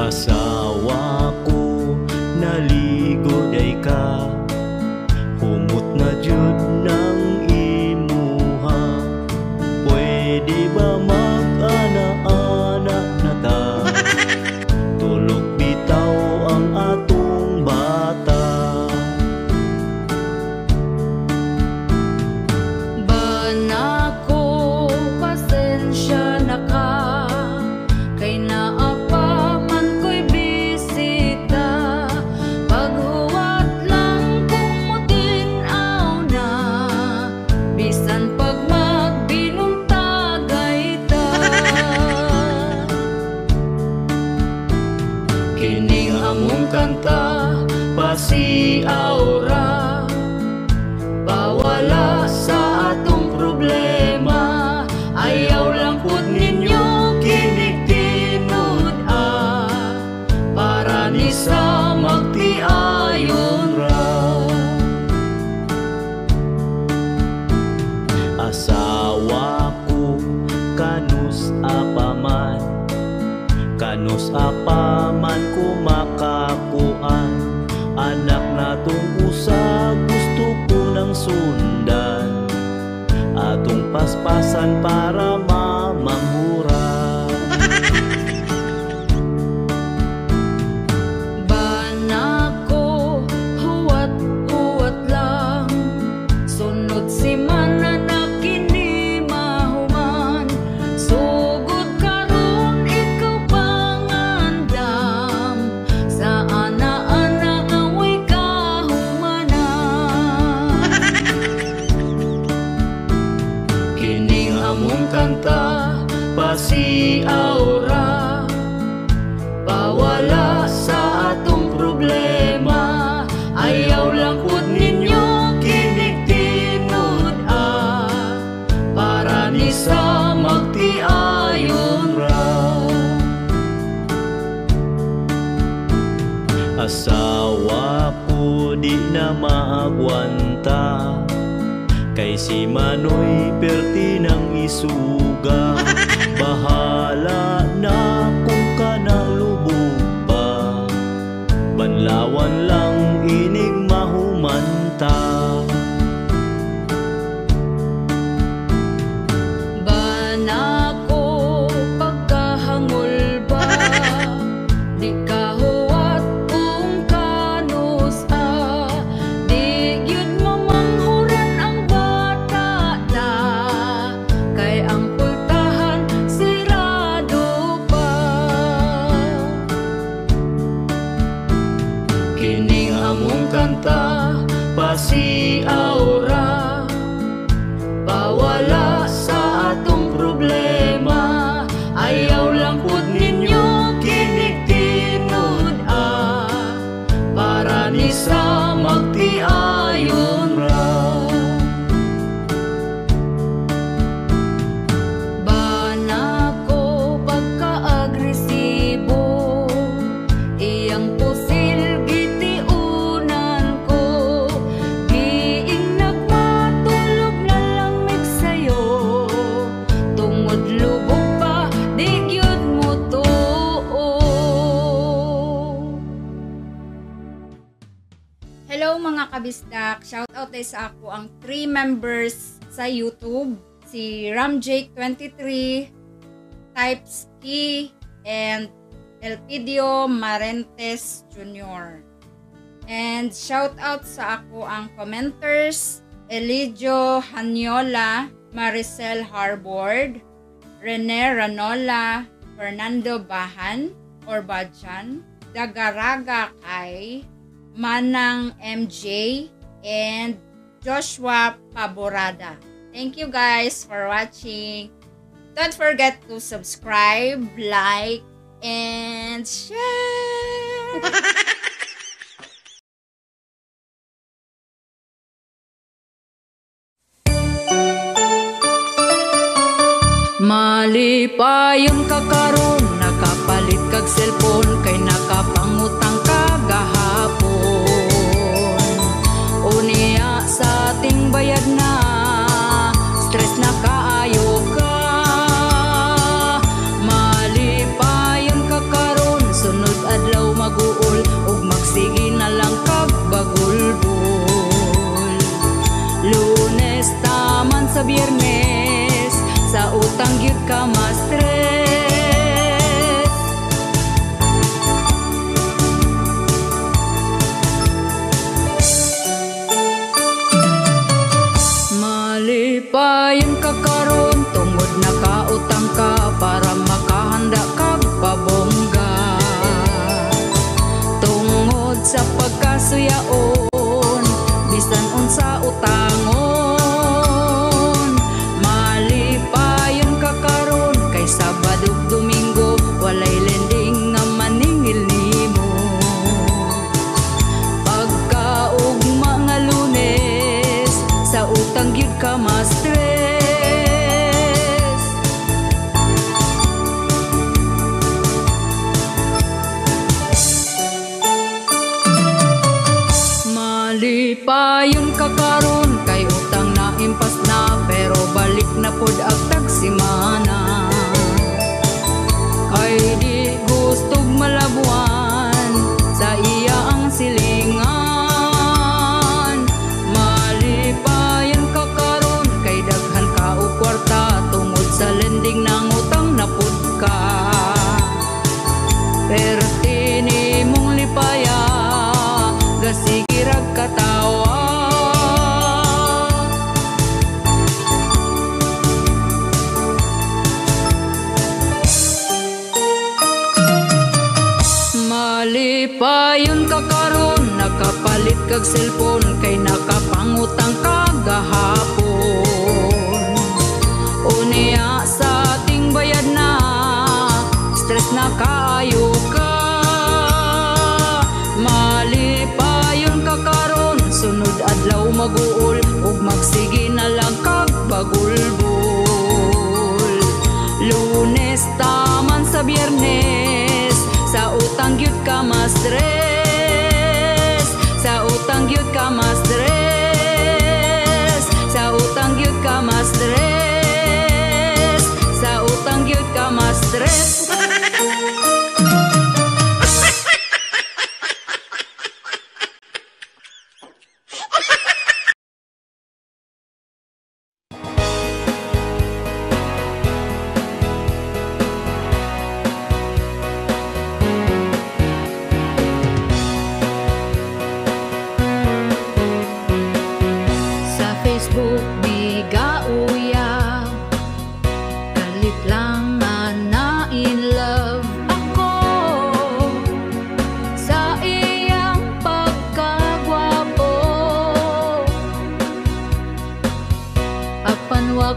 Asawa ko naligod ay ka, humot na jud ng imuha. Pwede ba mag-ana-ana na ta? Tulog bitaw ang atong bata. Bana ko, pasensya na ka, kay naapa man ko'y bisita. Paghuwat lang kung mutinaw na, bisan pag magbinuntagay ta. Kining among kanta, pasiaura, pawala sa atong problema. Ayaw lang pud ninyo kinig-tinud para ni sa magtiayon ra. Asawa ko kanus apaman, kanus apaman kumakakuan. Anak natong usa gusto ko nang sundan, atong paspasan para mamangura. Bana ko, huwat-huwat lang, sunod si mana na kini mahuman. Sugod karon ikaw pangandam, sa ana-ana nga way kahumanan. Kining among kanta, pasiaura, pawala sa atong problema. Ayaw lang pud ninyo kinig-tinud para ni sa magtiayon ra. Asawa ko di na maagwanta, kay si Manoy perti ng isuga. Bahala na kung kanang lubog pa, banlawan lang inig mahumanta. Bana ko, pagkahangol ba, di ka huwat kung kanta pasiaura, pawala sa atong problema. Ayaw lang pud ninyo kiniktinud para ni sa magtiayon ra. Bana ko pagka-agresibo, iyang pusil gitiunan ko. Giing nagmatulog na lamig sa'yo, tungod lubog pa di gyud mo tuo. Hello mga kabisdak, shout out tayo sa ako ang 3 members sa YouTube. Si Ramjake23, Typeski, and Elpidio Marentes Jr. And shout out sa ako ang commenters, Elidio Hanyola, Maricel Harbord, Rene Ranola, Fernando Bahan or Badjan, Dagaraga Kai, Manang MJ, and Joshua Paborada. Thank you guys for watching. Don't forget to subscribe, like, and share. Malipayon ka karon, nakapalit kag cellphone, kay nakapangutang ka gahapon. Unya sa ating bayad na, stress na kaayo ka. Malipayon ka karon, sunod adlaw maguol, ug magsige na lang kag bagulbol. Lunes taman sa Biyernes, sa utang gyud ka ma-stress. Malipayon ka karon, tungod nakautang ka para makahanda kag pabongga. Tungod sa pagkasuyaon, bisan unsa utangon. Malipayon ka karon, kay Sabado ug Domingo walay lending nga maningil nimo. Pagkaugma nga Lunes, sa utang gyud ka ma-stress. Malipayon ka karon, kay utang na impas na, pero balik na pod agtag simana. Kay di gustog malabuan sa iya ang silingan. Malipayon ka karon, kay daghan ka og kwarta, tungod sa lending nang utang na pud ka. Perti nimong lipaya, gasige rag katawa. Malipayon ka karon, nakapalit kag cellphone, kay nakapangutang ka gahapon. Unya sa ating bayad na, stress na kaayo ka. Malipayon ka karon, sunod adlaw maguol, ug magsige na lang kag bagulbol. Lunes taman sa Biyernes, sa utang gyud ka ma-stress. Sa utang gyud ka ma-stress. Sa utang gyud ka ma-stress. Sa utang gyud ka ma-stress.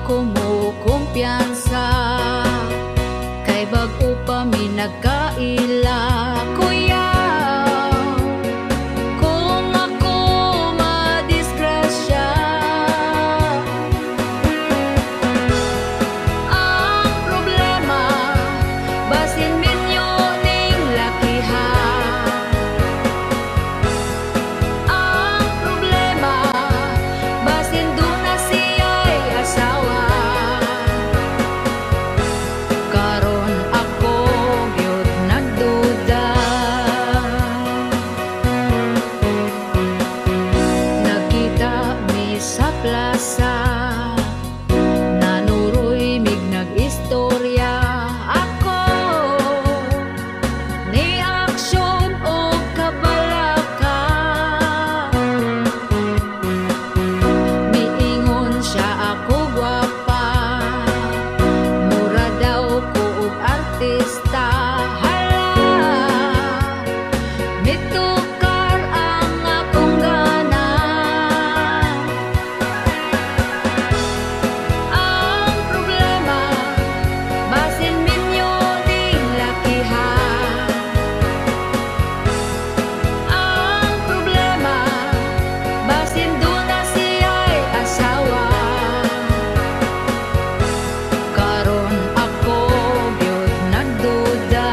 kumukumpiyansa, kay bag-o pa mi nagkaila. Kuya, kung ako madisgrasya, ang problema basin minyo ning lakiha. Ang problema basin doon na siya'y asawa. Karon ako gyud nagduda, nakita mi sa plaza, nanuroy mig nag-istorya. Ako ni aksyon o kabalaka, miingon siya ako gwapa, mura daw ko og artista. Hala, mitukar ang akong gana. Ang problema basin minyo ning lakiha. Ang problema basin doon na siya'y asawa. Karon ako gyud nagduda.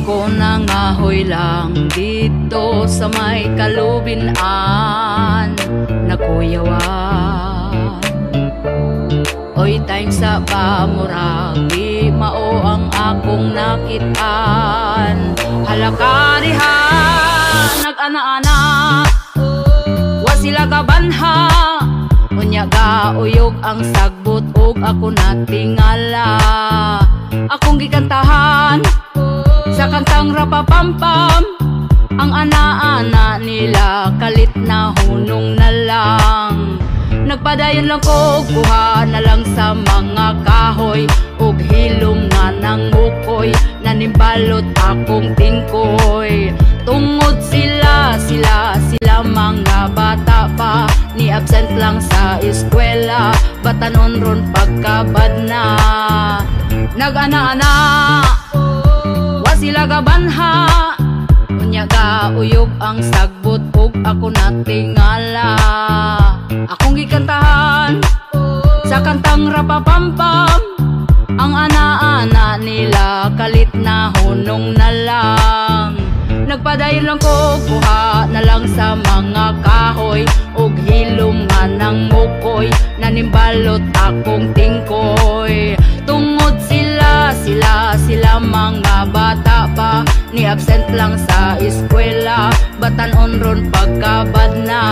ko nangahoy lang dito sa may kalubinan na kuyawan. Oy time sa pamuragi mao ang akong nakitaan. Halaka diha nag-ana-ana wa sila kabanha, unya gauyog ang sagbot ug ako natingala. Akong gikantahan sa kantang rapapampam, ang ana-ana nila kalit na hunong na lang. Nagpadayon lang ko, kuha na lang sa mga kahoy ug hilom nga ng ukoy, nanimbalot akong tingkoy. Tungod sila mga bata pa, ni absent lang sa eskwela, batanon ron pagkabad na. Nag-ana-ana wa sila gabanha, unya gauyog ang sagbot ug ako natingala. Akong gikantahan sa kantang rapapampam, ang ana-ana nila kalit na hunong na lang. Nagpadayon lang ko, kuha na lang sa mga kahoy ug hilom nga ng mukoy, nanimbalot akong tingkoy. Tungod sila mga bata pa, ni absent lang sa eskwela, batanon ron pagkabad na.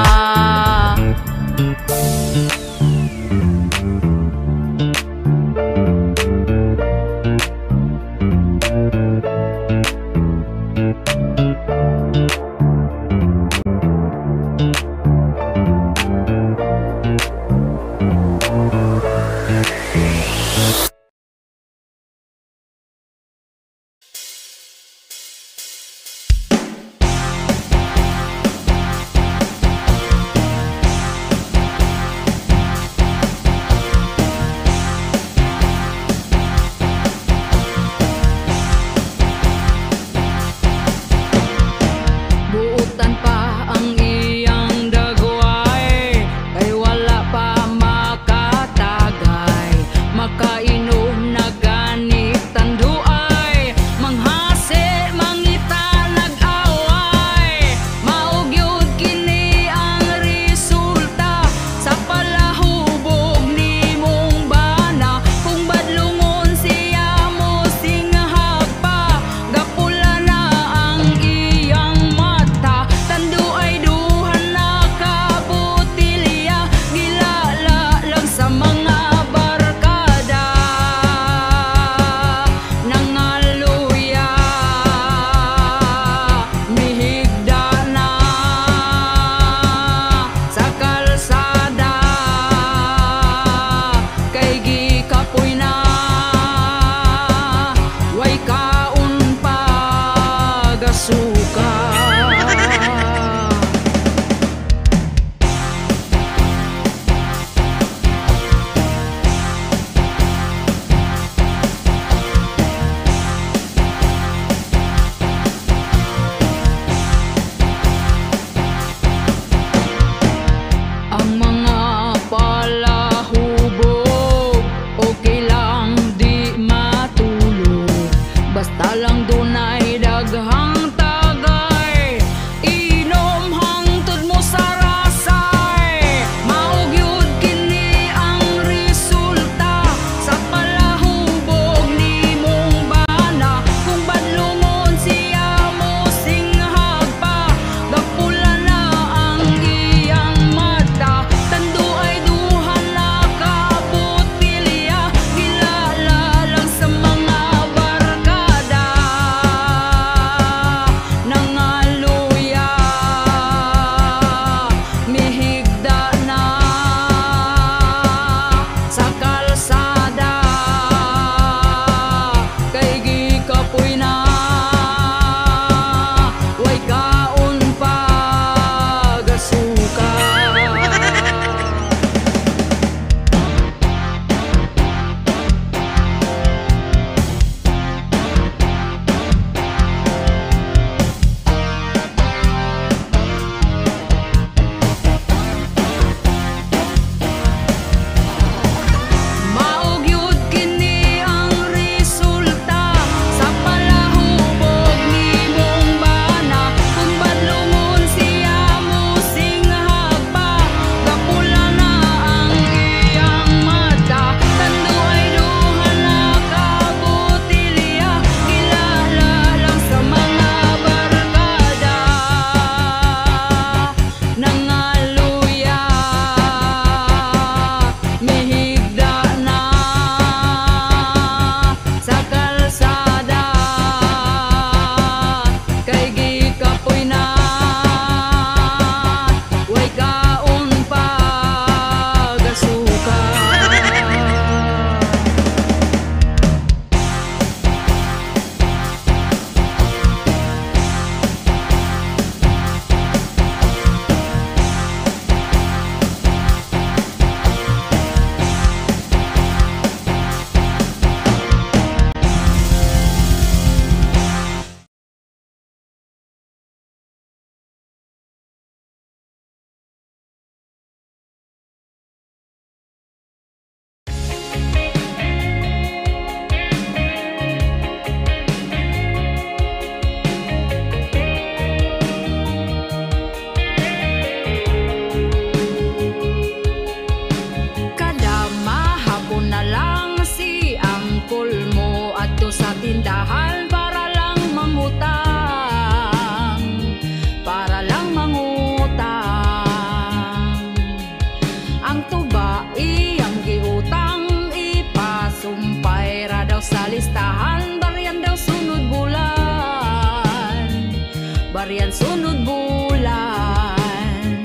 Marian sunod bulan.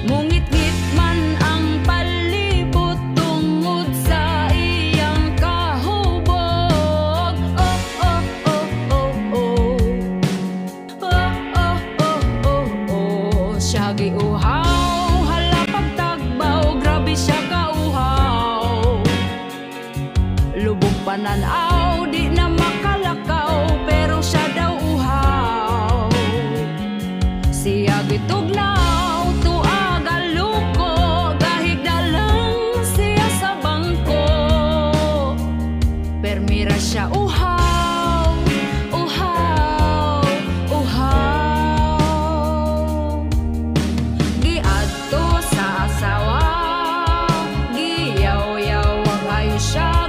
Mungit-ngit man ang palibot tungod sa iyang kahubog. Oh, oh, oh, oh, oh. Oh, oh, oh, oh, oh. Siya giuhaw, hala pagtagbaw, grabe siya kauhaw. Lubog pananaw, di na makalakaw, pero siya daw uhaw. Siya gitugnaw, tuaga luko, gahigdalang siya sa bangko. Permira siya uhaw, uhaw, uhaw. Giadto sa asawa, giyaw-yaw ang ayo siya.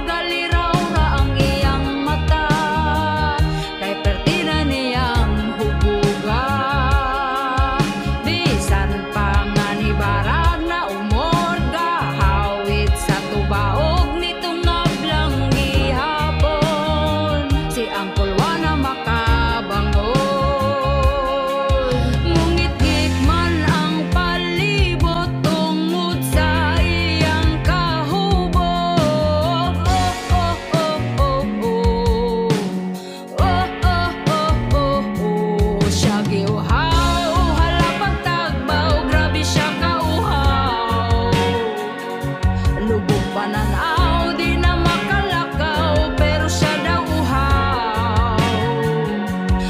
Pananaw, di na makalakaw, pero siya daw uhaw.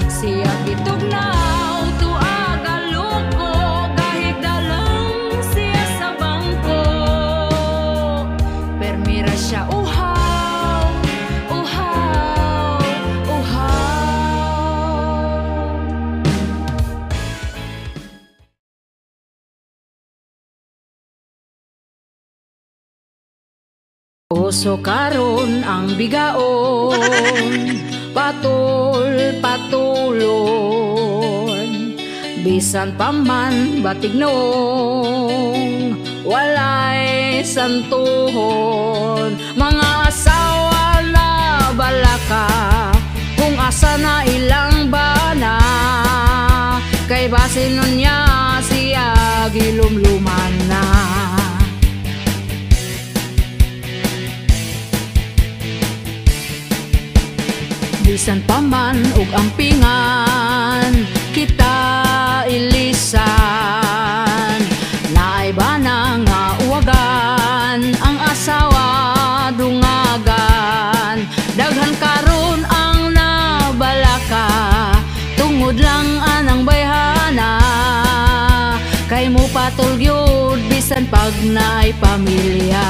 Siya gitugnaw, tuaga luko, gahigdalang siya sa bangko. Permira siya uhaw, uhaw, uhaw. Uso karon ang bigaon, patul-patulon, bisan paman batignon, walay santuhon. Mga asawa na balaka, kung asa na ilang bana, kay basin nun niya siya gilumluman na. Bisan paman ug ampingan, kita ilisan. Naay bana nga uwagan, ang asawa dungagan. Daghan karon ang nabalaka, tungod lang anang bayhana. Kay mo patulgyod bisan pag naay pamilya.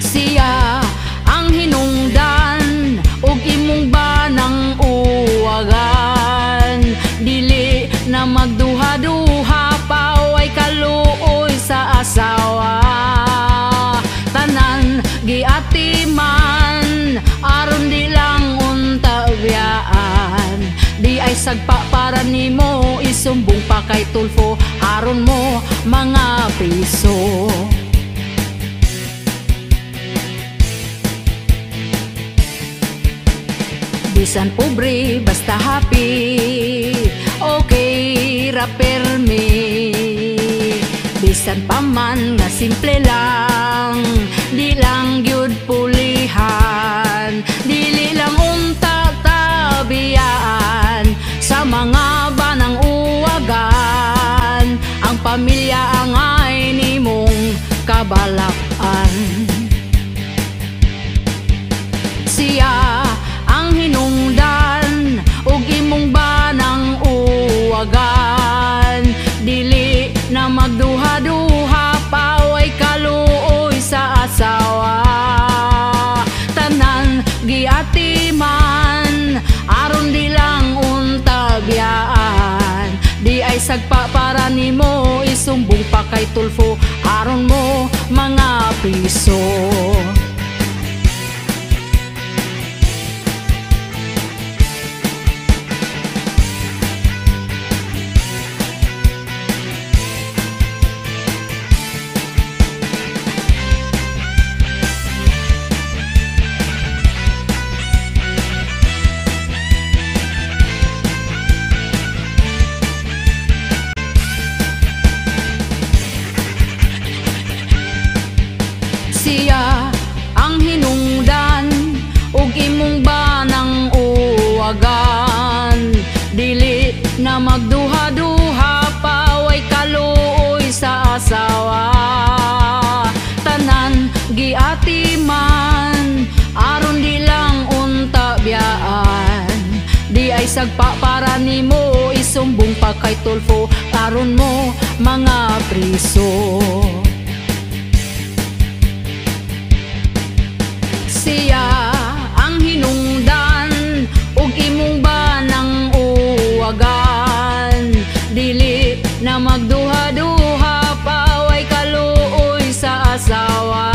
Siya ang hinungdan ug imong banang uwagan, dili na magduha-duha, paway kaluoy sa asawa. Tanan giatiman, aron di lang unta biyaan. Di ay sagpa para nimo, isumbong pa kay Tulfo, aron mo mga piso. Bisan pobre, basta happy, okay ra permi. Bisan paman nga simple lang, di lang gyud pulihan, dili lang unta tabiyaan. Sa mga banang uwagan, ang pamilya angay nimong kabalakan. Siya ang hinungdan ug imong banang uwagan, dili na magduha-duha, paway kaluoy sa asawa. Tanan giatiman, aron di lang unta biyaan. Di ay sagpa para nimo, isumbong pa kay Tulfo, aron mo mga piso. sagpa para nimo isumbong pa kay Tulfo aron mo mga priso. Siya ang hinungdan ug imong banang uwagan, dili na magduha-duha pa way kaluoy sa asawa.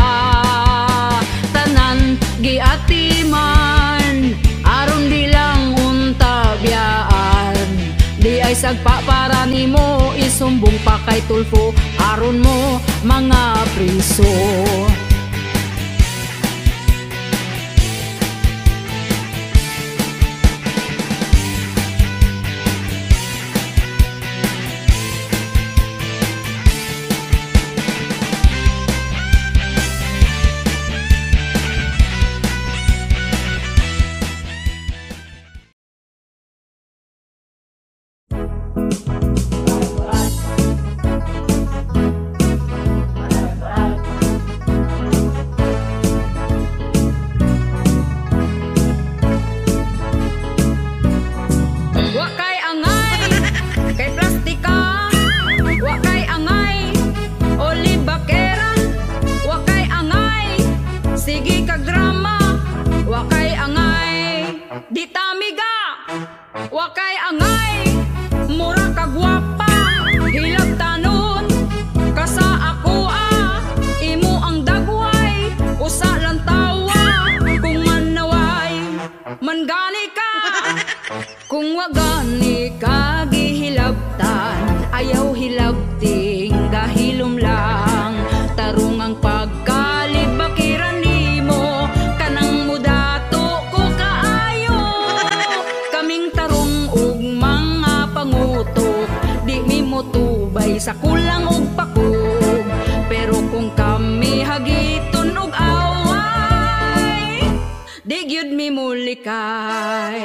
Tanan giatiman aron bilang unta biyaan, di ay sagpa para nimo isumbong pa kay Tulfo aron mo mga priso. Di tamiga, wakay angay, mura ka gwapa, hilab tanon, kasa ako imo ang dagway, usa lang tawa, kung manaway, mangani ka, kung wagani ka gihilabtan, ayaw hilabting gahilom lang, tarong ang pagkalibakiran nimo, kanang mudato ko kaayo, kaming tarong ug mga pangutok, di mi motubay sa kulang ug pakog, pero kung kami hagiton og away, di gyud mi mulikay.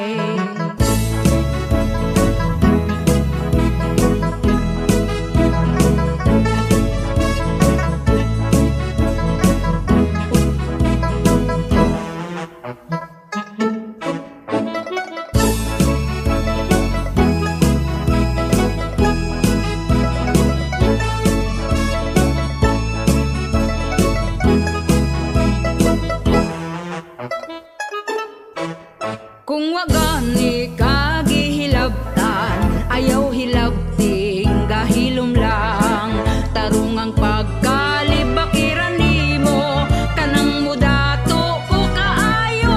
Kung wagani ka gihilabtan, ayaw hilabting gahilom lang, tarong ang pagkalibakiran nimo, kanang mudato ko kaayo,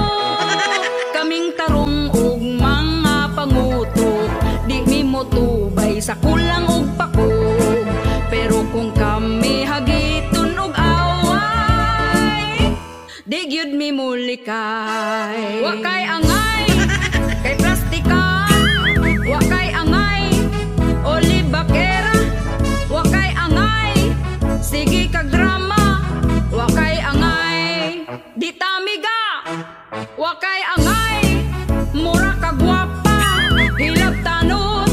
kaming tarong ug mga pangutok, di mi motubay sa kulang ug pakog, pero kung kami hagiton og away, di gyud mi mulikay. Wakay angay kay plastika, wakay angay olibakera, wakay angay sige kag drama, wakay angay di tamiga, wakay angay mura ka gwapa, hilab tanon,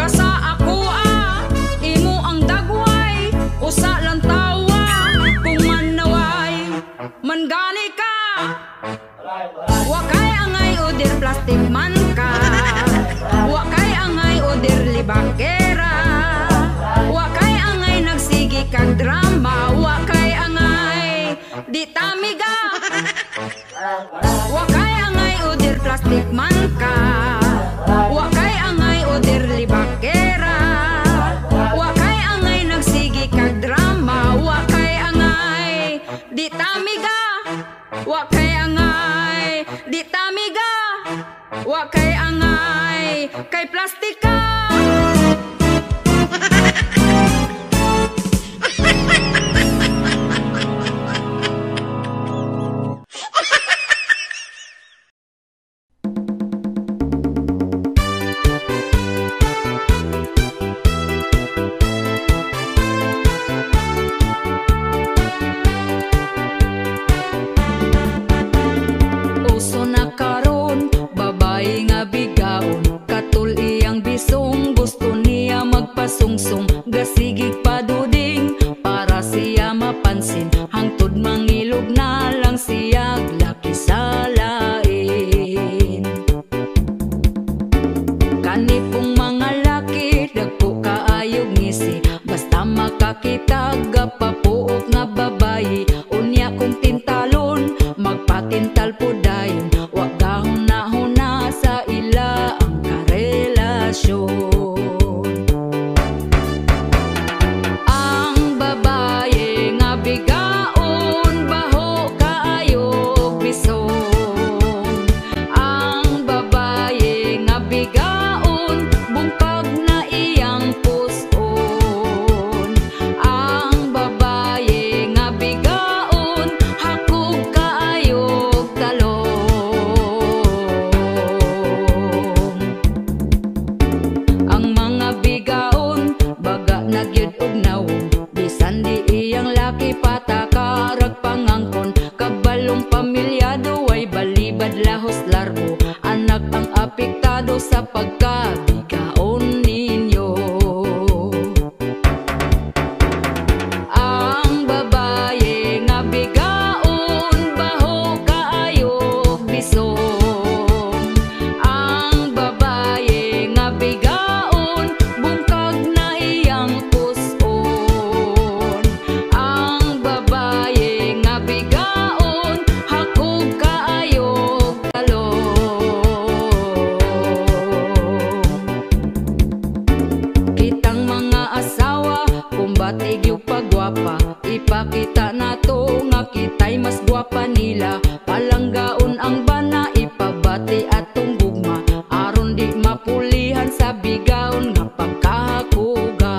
kasa ako imo ang dagway, usa lang tawa, kung manaway, mangani ka, wakay angay oder plastic man ka, wakay angay oder libakera, wakay angay nagsigi kag drama, wakay angay di tamiga, wakay angay oder plastic man ka, wakay angay oder libakera, wakay angay nagsigi kag drama, wakay angay di tamiga, wakay angay di tamiga, wakay angay kay plastika. Uso na karon, babae nga bigaon, katul iyang bisong gusto dayon wa gahon na huna sa ila ang karelasyon. Ang babaye nga bigaon baho kaayo bisong. Ang babaye nga bigaon bungkag na iyang puson. Ang babaye nga bigaon hakog kaayog talong. Ang mga bigaon baga nagyud og nawong bisan di iyang laki patakarag pangangkon. Kabalong pamilyado ay balibad lahos larbo anak ang apektado sa pagkabigaon ninyo. Ang babaye nga bigaon baho kaayog bisong. Ang babaye nga bigaon bungkag na iyang puson. Ang babaye nga bigaon hakog kaayog talong. Kitang mga asawa kumbatig yung pagwapa, ipakita nato nga kita'y mas gwapa nila. Palanggaon ang bana ipabati atong gugma aron di mapulihan sa bigaon nga pagkahakuga.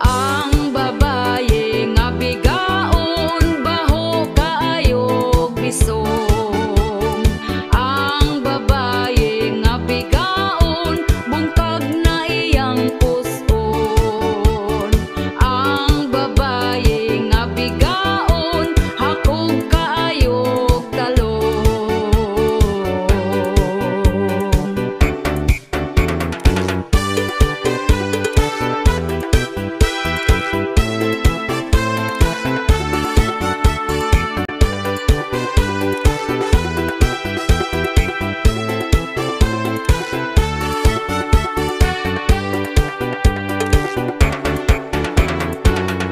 Ang babaye nga bigaon baho kaayog bisong. Ang babaye nga bigaon bungkag na iyang puson. Ang babaye nga bigaon hakog kaayog talong.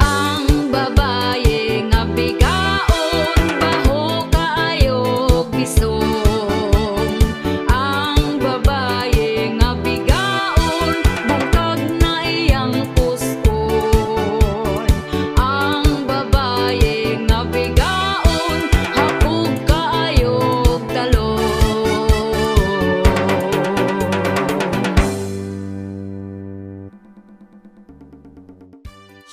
Ang babaye nga bigaon baho kaayog bisong. Ang babaye nga bigaon bungkag na iyang puson. Ang babaye nga bigaon hakog kaayog talong.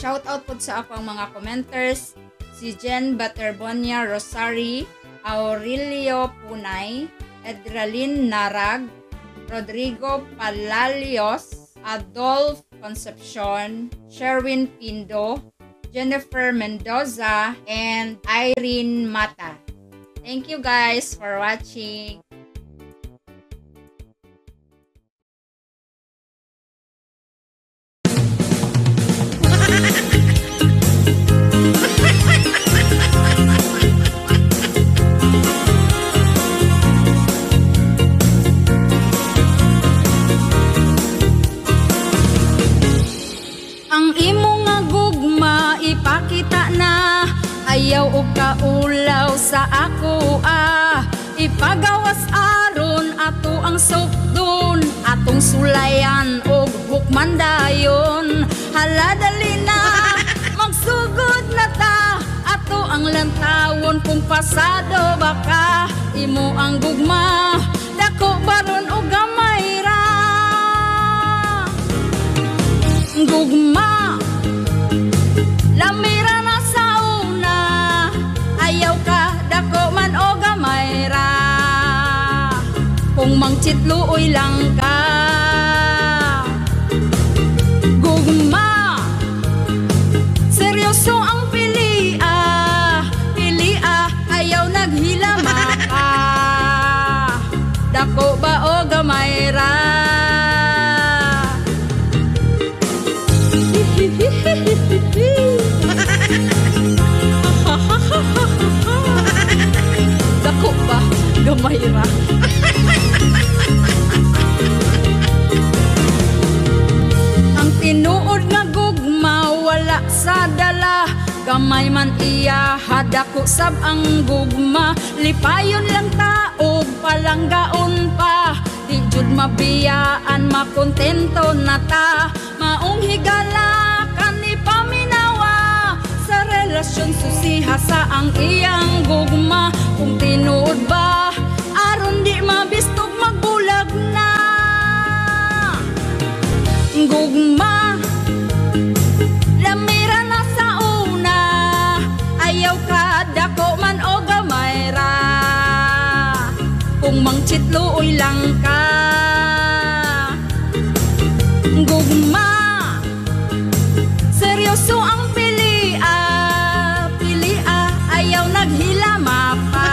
Shout out po sa akong mga commenters, si Jen Baterbonia Rosari, Aurelio Punay, Edralin Narag, Rodrigo Palalios, Adolf Concepcion, Sherwin Pindo, Jennifer Mendoza, and Irene Mata. Thank you guys for watching. Ang imo nga gugma ipakita na ayaw og kaulaw sa ako ipagawas aron ato ang sukdon atong sulayan og hukman dayon. Hala dali na magsugod na ta ato ang lantawon kung pasado baka imo ang gugma dako baron og gamay ra. Gugma lamira na sa una ayaw ka dako man o gamay ra. Kung mangchitluoy lang ka gugma seryoso ang pilia ayaw naghilama ka dako ba o gamay ra. Dako ba gamay ra. Ang tinuod nga gugma wala sa dala Gamay man iya hadako sab ang gugma. Lipayon lang taog palanggaon pa. Di jud mabiyaan makontento na ta. Maong higala kani paminawa. Sa relasyon susiha sa ang iyang gugma. Kung tinuod ba aron di mabistog magbulag na. Gugma lamira na sa una. Ayaw ka dako man o gamay ra. Kung mangchitluoy lang ka. Gugma seryoso ang pilia. Pilia ayaw naghilama pa.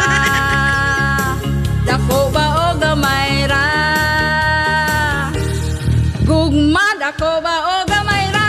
Dako ba o gamay ra. Gugma dako ba o gamay ra.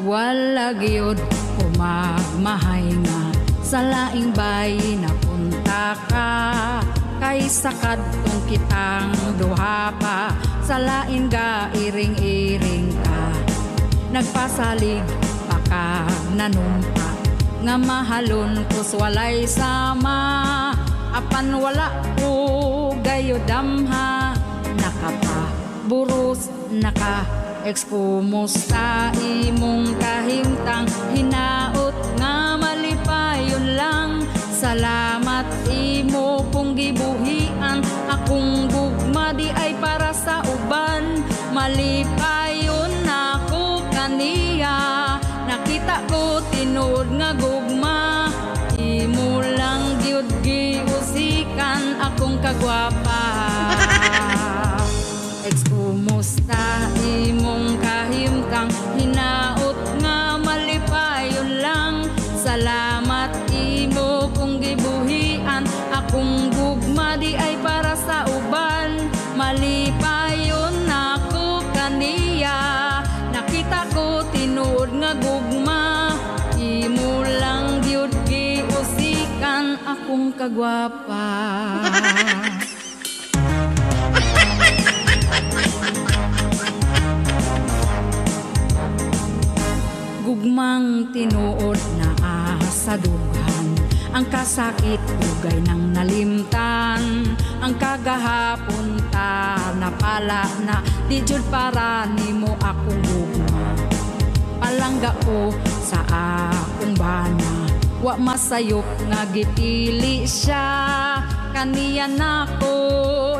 Wala gyud ko magmahay nga sa laing bayi na punta ka. Kaysa kadtong kitang duha pa sa laing ga iring-iring ka. Nagpasalig pa ka nanumpa nga mahalon kus walay sama. Apan wala ko gayo damha. Nakapaburos naka kumusta imong kahimtang. Hinaot nga malipayon lang. Salamat imo kung gibuhian. Akong gugma di ay para sa uban. Malipayon ako kaniya. Nakita ko tinuod nga gugma. Imo lang gyud giusikan akong kagwapa. Kumusta imong kahimtang. Hinaot nga malipayon lang. Salamat imo kung gibuhian. Akong gugma di ay para sa uban. Malipayon ako kaniya. Nakita ko tinuod nga gugma. Imo lang gyud giusikan akong kagwapa. Gugmang tinuod na sa dughan. Ang kasakit ugay ng nalimtan. Ang kagahapon ta napala na. Di jud para nimo akong gugma. Palangga ko sa akong bana. Wa masayop nga gipili siya. Kaniya nako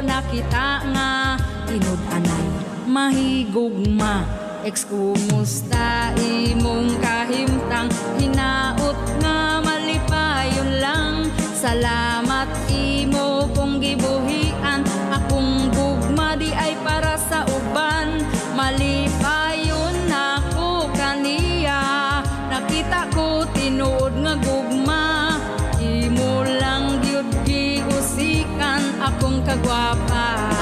nakita nga. Tinud anay mahigugma. Kumusta imong kahimtang. Hinaot nga malipayon lang. Salamat imo kung gibuhian. Akong gugma di ay para sa uban. Malipayon ako kaniya. Nakita ko tinuod nga gugma. Imo lang gyud giusikan akong kagwapa.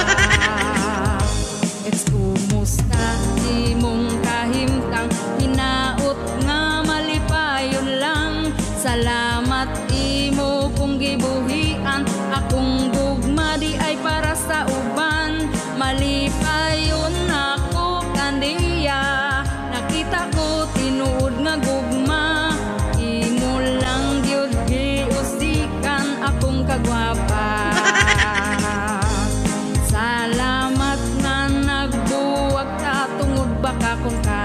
Kumusta imong kahimtang. Hinaot nga malipayon lang. Salamat imo kung gibuhian. Akong gugma di ay para sa uban. Malipayon ako kaniya. Nakita ko tinuod nga gugma. Imo lang gyud giusikan akong kagwapa. Salamat nga nagbuwag ka tungod baka kung ka.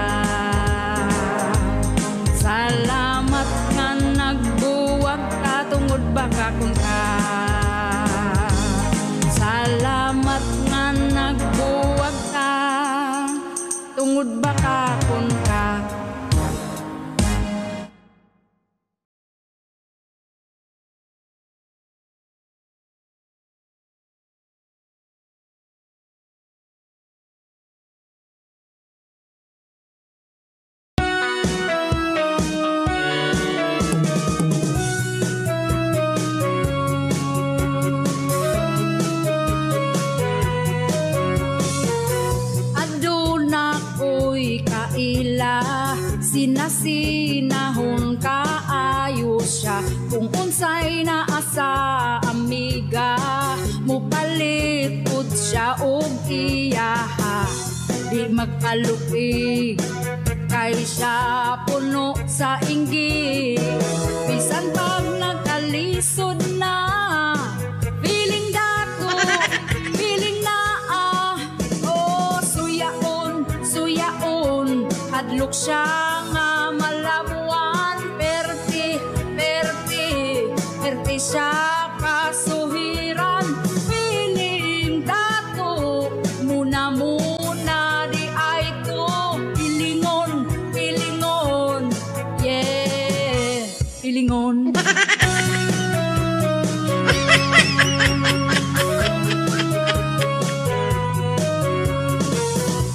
Salamat nga nagbuwag ka tungod baka kung ka. Salamat nga nagbuwag ka tungod baka kung ka. Kung unsay naa sa amiga, mupalit pud siya og iyaha. Di magkalupig kay siya puno sa inggit. Bisan pag nagkalisod na, feeling dato, feeling naa. Oh, suyaon, suyaon, hadlok siya nga malabuan. Perti, perti, perti siya kasuhiran. Feeling dato, muna-muna di ay to. Pilingon, pilingon, yeah, pilingon.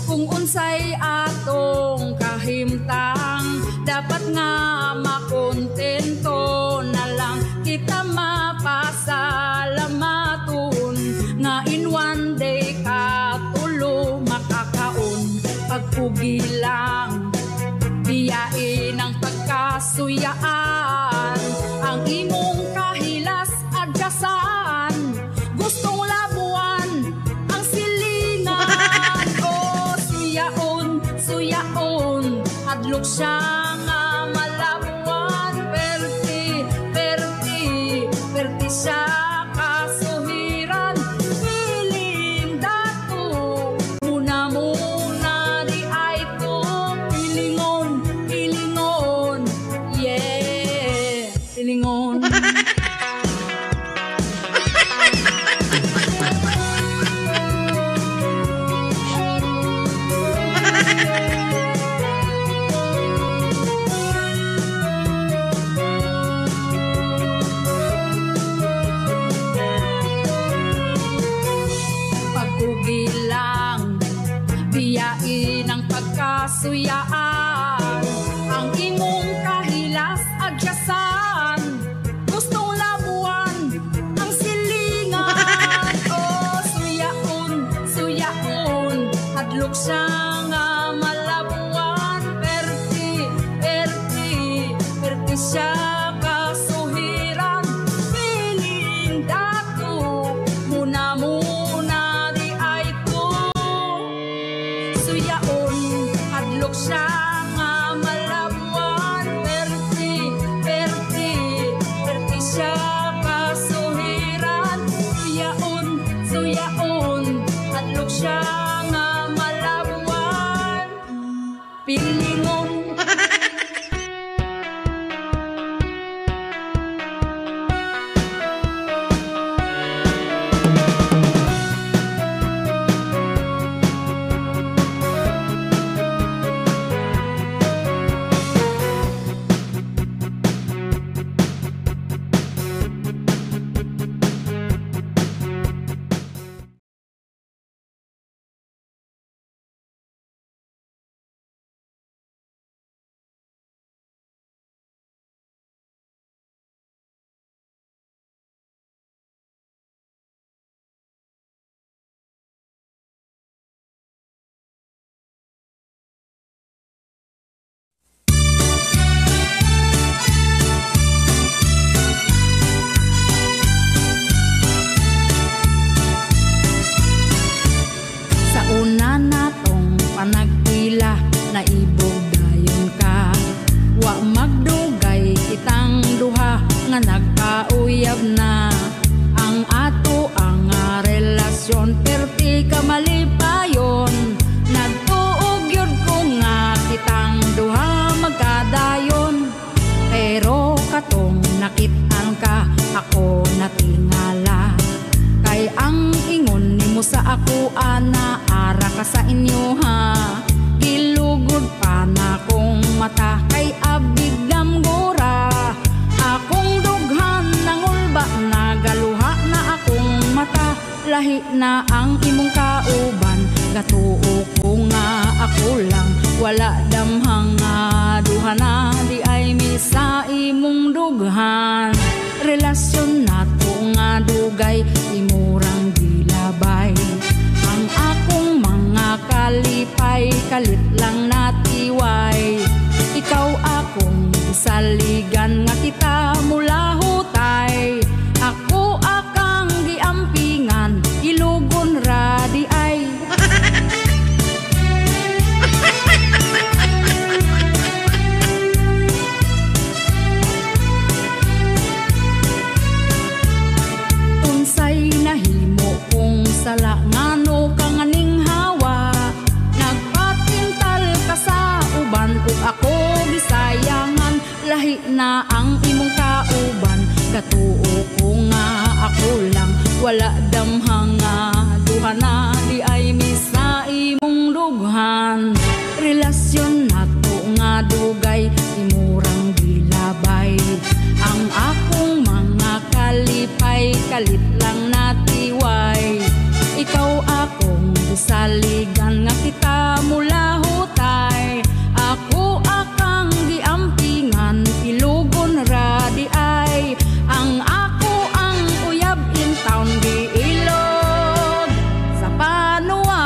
Kung unsay atong kahimtang, dapat nga makontento na lang kita mapasalamaton. Nga in one day katulo makakaon. Pagpugi lang, biyain ang pagkasuyaan. Ang imong kahilas adyasan, gustong labuan ang silingan. Oh, suyaon, suyaon, hadlok siya nga malabuan. Perti, perti, perti siya kasuhiran. Feeling dato, muna-muna di ay to. Pilingon, pilingon, yeah, pilingon. Pagpugi lang, biyain ang pagkasuyaan. Ang imong kahilas adyasan, gustong labuan ang silingan. Oh, suyaon, suyaon, hadlok siya nga malabuan. Perti, perti, perti siya kasuhiran. Feeling dato, muna-muna di ay to. Suyaon, hadlok siya nga malabuan. Perti, perti, perti siya kasuhiran. Suyaon, suyaon, hadlok siya nga malabuan. Pilingon. Sa una natong panagpila, naibog dayon ka. Wa magdugay kitang duha nga nagkauyab na. Ang ato ang relasyon, perti ka malipayon. Nagtuog yun ko nga kitang duha magkadayon. Pero katong nakitaan ka, ako natingala. Kay ang ingon nimo sa ako ana, ara ka sa inyo ha. Gilugod pa na kong mata, kay abig damgura. Akong dughan nangulba, nagaluha na akong mata. Lahi na ang imong kauban, gatuo ko nga ako lang. Wala damhang nga duha na, di ay misa imong dughan. Relasyon nato nga dugay, imurang gilabay. Ang akong mga kalipay, kalit lang natiway. Ikaw akong saligan nga kita mula hot lahi na ang imong kauban, katuo ko nga ako lang, wala damhanga duha na di ay misa imong lughan. Relasyon nato nga dugay imurang gilabay, ang akong mga kalipay kalit lang natiway. Ikaw akong saligan nga kita mula hutay, ako akang giampingan ilugon ra di ay, ang ako ang uyab in town di ilog sa panuay.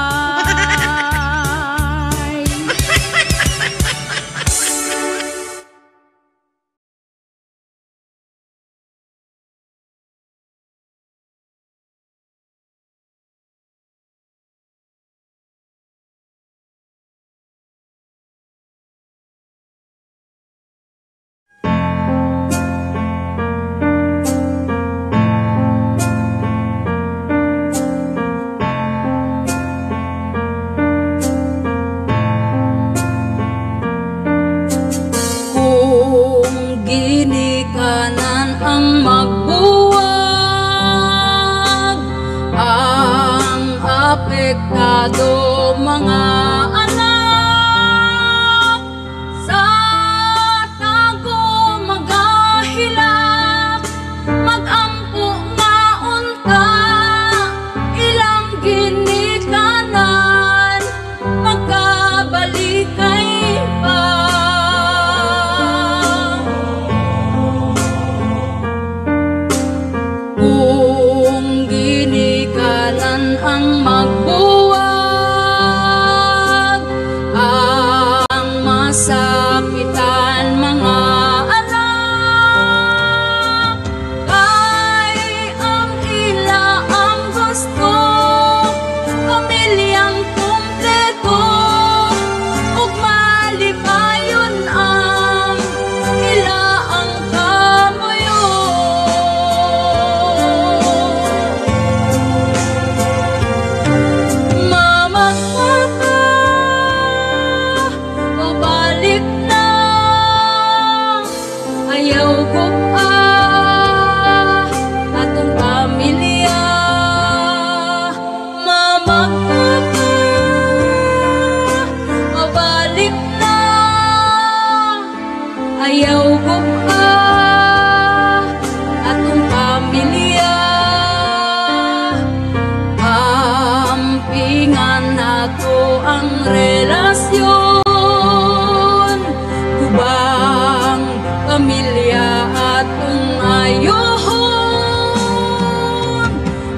Ginikanan ang magbuwag, ang apektado mga anak sa tago magahilak, magampo nga unta ilang ginikanan magkabalikay pa. Ang magbuwag, ang masakitan mga anak, kay ang ila ang gusto, pamilyang kumpleto, ug malipayon ang ila ang kamuyo. Ayaw ko atong pamilya, mama papa, mabalik na. Ayaw ko atong pamilya, ampingan nato ang relasyon, gubang pamilya atong ayohon,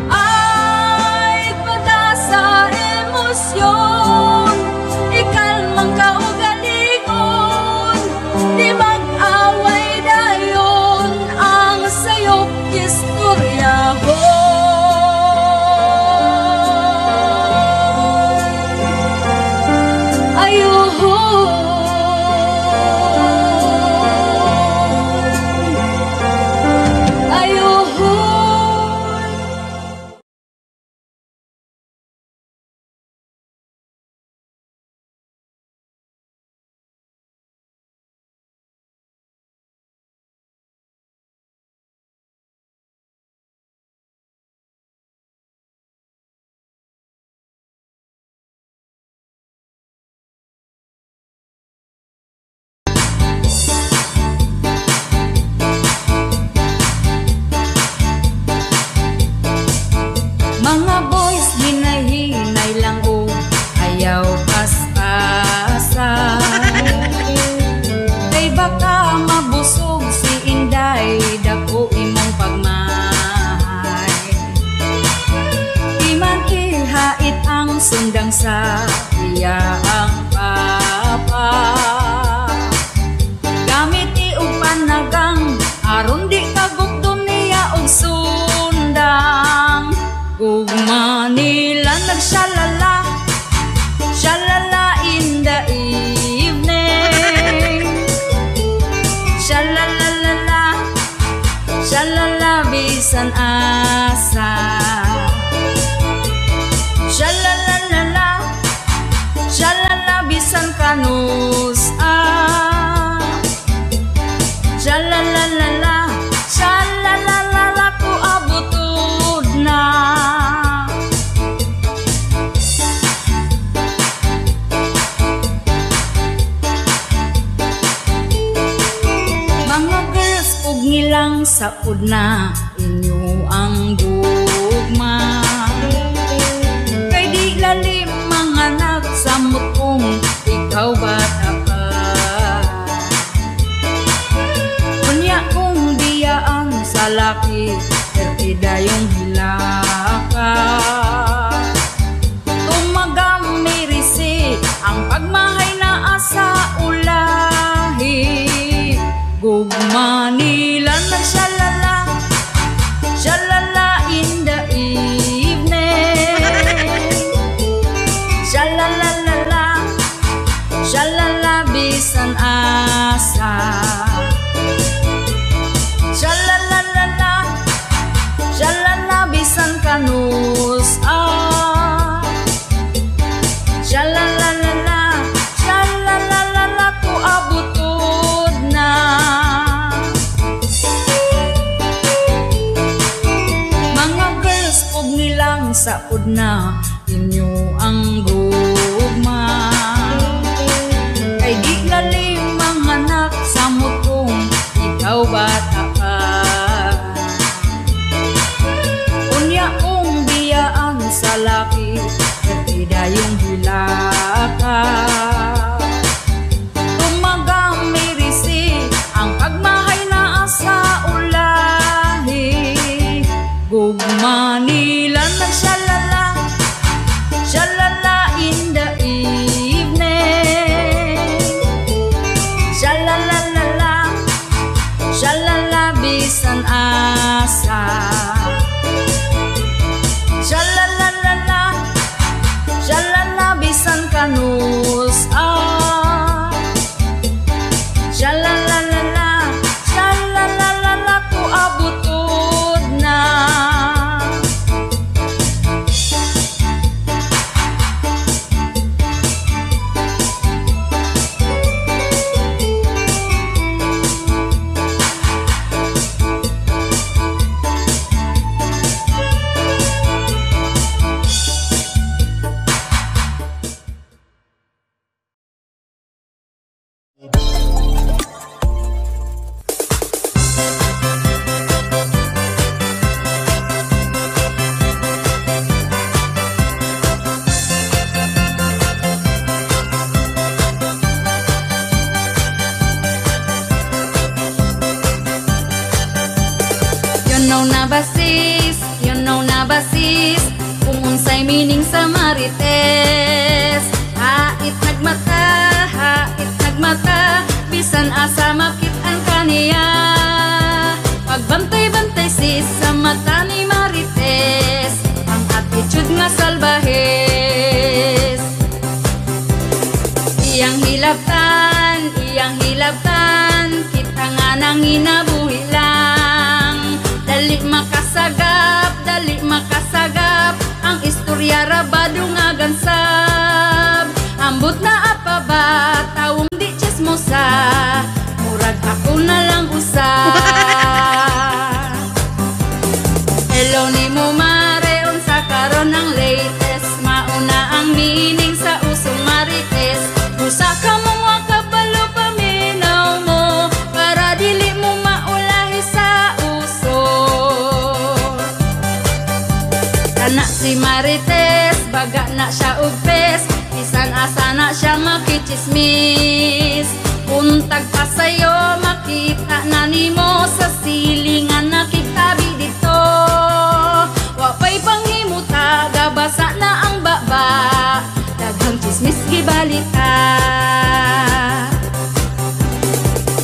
ay pada sa emosyon, ikalmang kaugalingon, di mag-away dayon ang sayop istoryahon. Mga boys hinay-hinay lang o ayaw pas-asa, kay baka mabusog si Inday dako imong pagmahal. Di man ihait ang sundang sa iya ang papa, gamit iug panagang aron di kagugdom niya og sundang. Gugma nila nagsyalala, shalala in the evening, shalalalala, shalala bisan asa, shalalalala, shalala bisan kanus Shalalalala, shalalalala ko abutod na. Mga girls ug nilang saud na inyo ang gugma. Kay di lalim mga nagsamot kung ikaw bata ka. Kunya kung biyaan sa laki, pertida yung hilaka. Tumagammirisi ang pagmahay na asa ulahi. Gugma nila na shalala, shalala in the evening. Shalalalala, shalala bisan asa. Shalalalala, shalala bisan kanus Shalalalala, shalalalala ko abutod na. Mga girls ug nilang saud na inyo ang gugma. Kay di lalim mga nagsamot kung ikaw bata ka. Unya kung biyaan sa laki, pertida yung hilaka. Tumagammirisi ang pagmahay na asa ulahi. Gugma nila na shalala, shalala in the evening. Shalalalala, shalala bisan asa. Shalalalala, shalala bisan kanus Shalalalala, shalalalala ko abutod na. You know na basis kung unsay meaning sa marites. Hait nagmata, bisan asa makit-an kaniya. Pagbantay-bantay sis sa mata ni marites, ang attitude nga salbahes. Iyang hilabtan, kita nga nang inabuhi lang. Dali makasagap, ang istorya rabado nga gansab. Ambot na apa ba, tawong di chismosa, murag ako na lang usa. Hello ni mo mare, unsa karon ang latest, mauna ang meaning sa usong marites. Usa ka mong wakabalo paminaw mo, para dili mo maulahi sa uso. Kana si marites, baga na siya ugpes, bisan asa na siya makichismis. Untag pa sa'yo, makita na nimo sa silingan nakitabi dito. Wapay panghimuta, gabasa na ang baba, daghang chismis gibalita.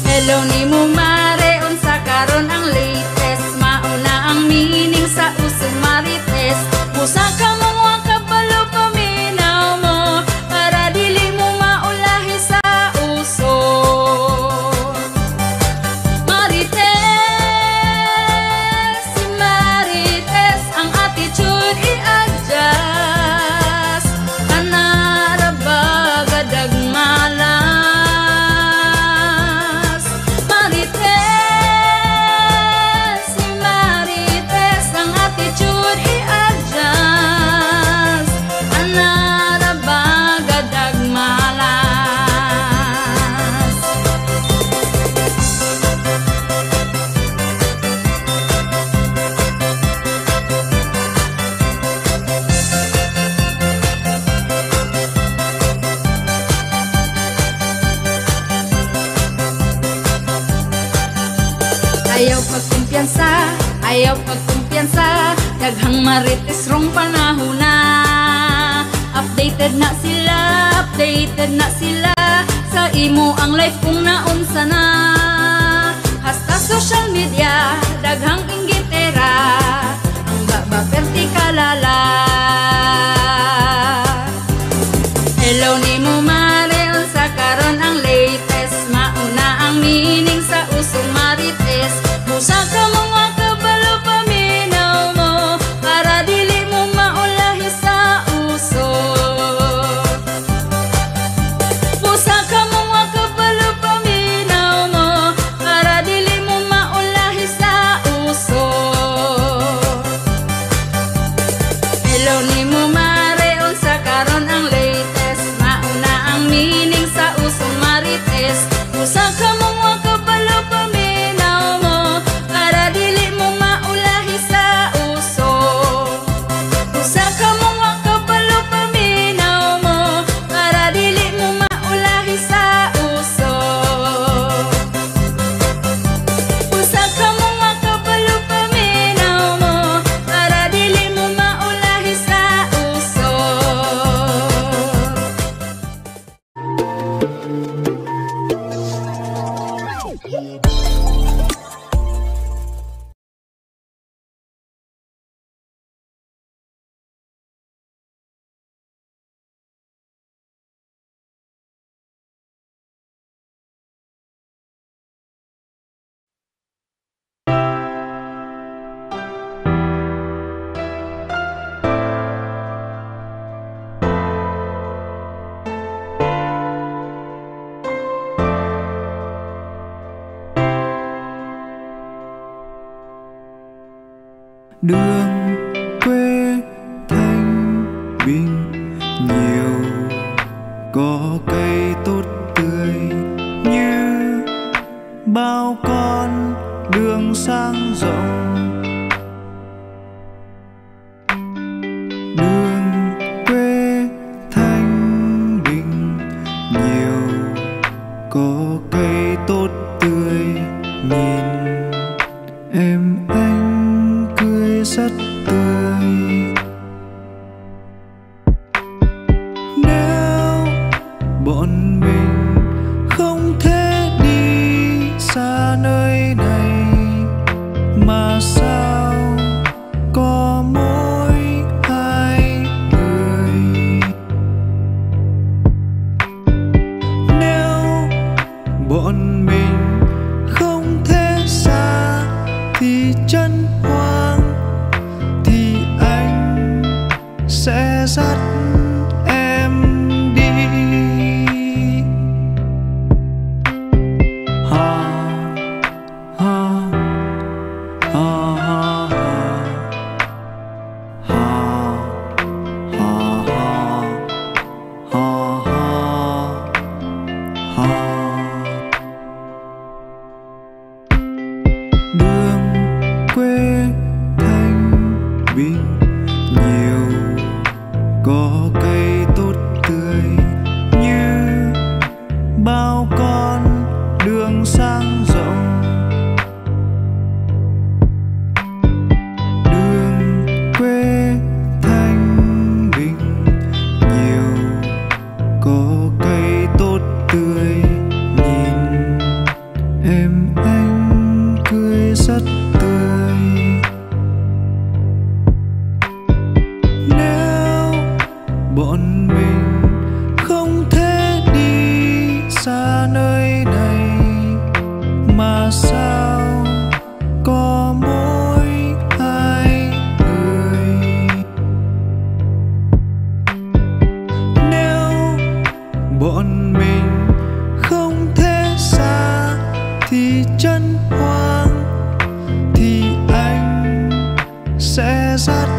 Hello ni mo mare, unsa karon ang latest, mauna ang meaning sa usong marites. Usa ka mong wakabalo paminaw mo, para dili mo maulahi sa uso. Marites, si marites, ang attitude i-adjust. Kanara ba gadag Ayaw pagkumpiyansa, daghang marites rong panahona. Updated na sila sa imo ang life kung naunsa na. Hasta social media, daghang inggitera, ang baba perti kalala. Hello nimo mare, unsa karon ang latest, mauna ang meaning sa usong marites. Musa ka mga kabalo paminaw mo, para dili mo maulahi sa uso. Musa ka mga kabalo paminaw mo, para dili mo maulahi sa uso. Hello nimo mare, unsa karon ang latest, mauna ang meaning sa usong marites. Musa ka mga kabalo paminaw mo, para dili mo maulahi sa uso. Musa ka mga kabalo paminaw mo, para dili mo maulahi sa uso. Musa ka mga kabalo paminaw mo, para dili mo maulahi sa uso. Đường quê thanh bình nhiều, có cây tốt tươi như bao con đường sang rộng. Đường quê thanh bình nhiều, có cây tốt tươi, nhìn em anh cười rất tươi. Nếu bọn mình không thể đi xa nơi này, mà sao có mỗi hai người. Nếu bọn mình không thể xa thì chân hoang, thì anh sẽ dắt em đi. Ha ha ha ha ha ha ha ha ha. Đường quê thanh bình nhiều, có cây tốt tươi như bao con đường sang rộng. Đường quê thanh bình nhiều, có cây tốt tươi, nhìn em anh cười rất tươi. Nếu bọn mình không thể đi xa nơi này, mà sao có mỗi hai người. Nếu bọn mình không thể xa thì chân hoang, thì anh sẽ dắt